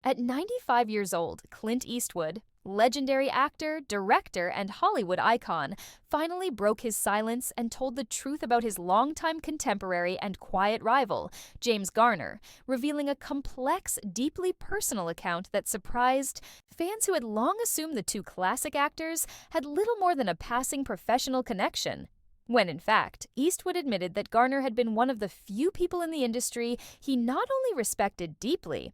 At 95 years old, Clint Eastwood, legendary actor, director, and Hollywood icon, finally broke his silence and told the truth about his longtime contemporary and quiet rival, James Garner, revealing a complex, deeply personal account that surprised fans who had long assumed the two classic actors had little more than a passing professional connection. When in fact, Eastwood admitted that Garner had been one of the few people in the industry he not only respected deeply,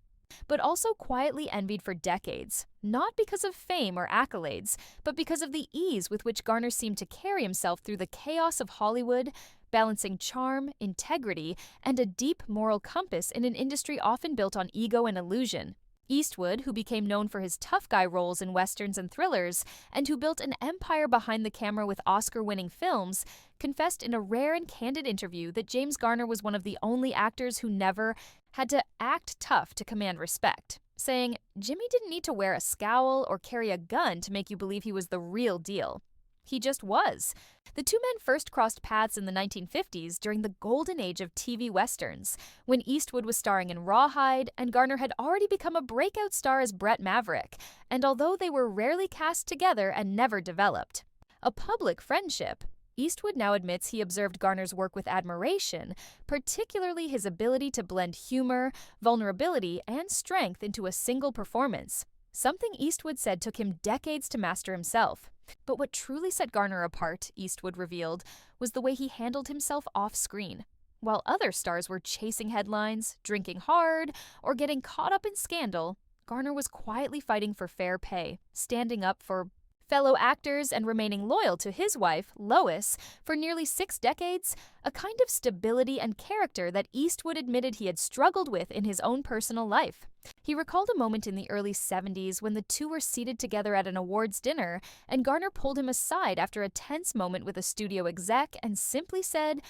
but also quietly envied for decades, not because of fame or accolades, but because of the ease with which Garner seemed to carry himself through the chaos of Hollywood, balancing charm, integrity, and a deep moral compass in an industry often built on ego and illusion. Eastwood, who became known for his tough guy roles in westerns and thrillers, and who built an empire behind the camera with Oscar-winning films, confessed in a rare and candid interview that James Garner was one of the only actors who never had to act tough to command respect, saying, "Jimmy didn't need to wear a scowl or carry a gun to make you believe he was the real deal. He just was." The two men first crossed paths in the 1950s during the golden age of TV westerns, when Eastwood was starring in Rawhide and Garner had already become a breakout star as Brett Maverick, and although they were rarely cast together and never developed a public friendship, Eastwood now admits he observed Garner's work with admiration, particularly his ability to blend humor, vulnerability, and strength into a single performance, something Eastwood said took him decades to master himself. But what truly set Garner apart, Eastwood revealed, was the way he handled himself off-screen. While other stars were chasing headlines, drinking hard, or getting caught up in scandal, Garner was quietly fighting for fair pay, standing up for fellow actors and remaining loyal to his wife, Lois, for nearly 6 decades, a kind of stability and character that Eastwood admitted he had struggled with in his own personal life. He recalled a moment in the early 70s when the two were seated together at an awards dinner, and Garner pulled him aside after a tense moment with a studio exec and simply said,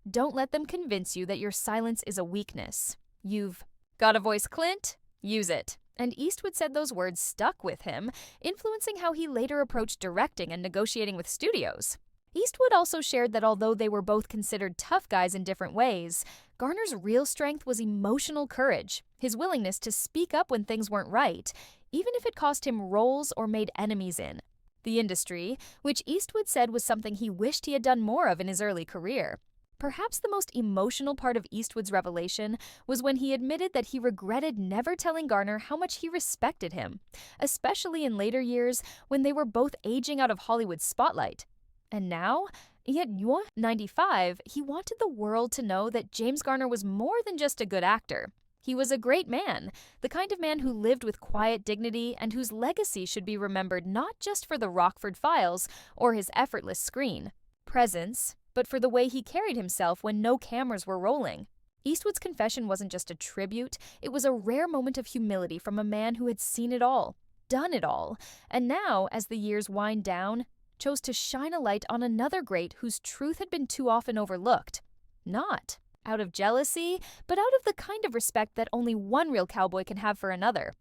"Don't let them convince you that your silence is a weakness. You've got a voice, Clint? Use it." And Eastwood said those words stuck with him, influencing how he later approached directing and negotiating with studios. Eastwood also shared that although they were both considered tough guys in different ways, Garner's real strength was emotional courage, his willingness to speak up when things weren't right, even if it cost him roles or made enemies in the industry, which Eastwood said was something he wished he had done more of in his early career. Perhaps the most emotional part of Eastwood's revelation was when he admitted that he regretted never telling Garner how much he respected him, especially in later years when they were both aging out of Hollywood's spotlight. And now, at 95, he wanted the world to know that James Garner was more than just a good actor. He was a great man, the kind of man who lived with quiet dignity and whose legacy should be remembered not just for the Rockford Files or his effortless screen presence, but for the way he carried himself when no cameras were rolling. Eastwood's confession wasn't just a tribute, it was a rare moment of humility from a man who had seen it all, done it all, and now, as the years wind down, chose to shine a light on another great whose truth had been too often overlooked. Not out of jealousy, but out of the kind of respect that only one real cowboy can have for another.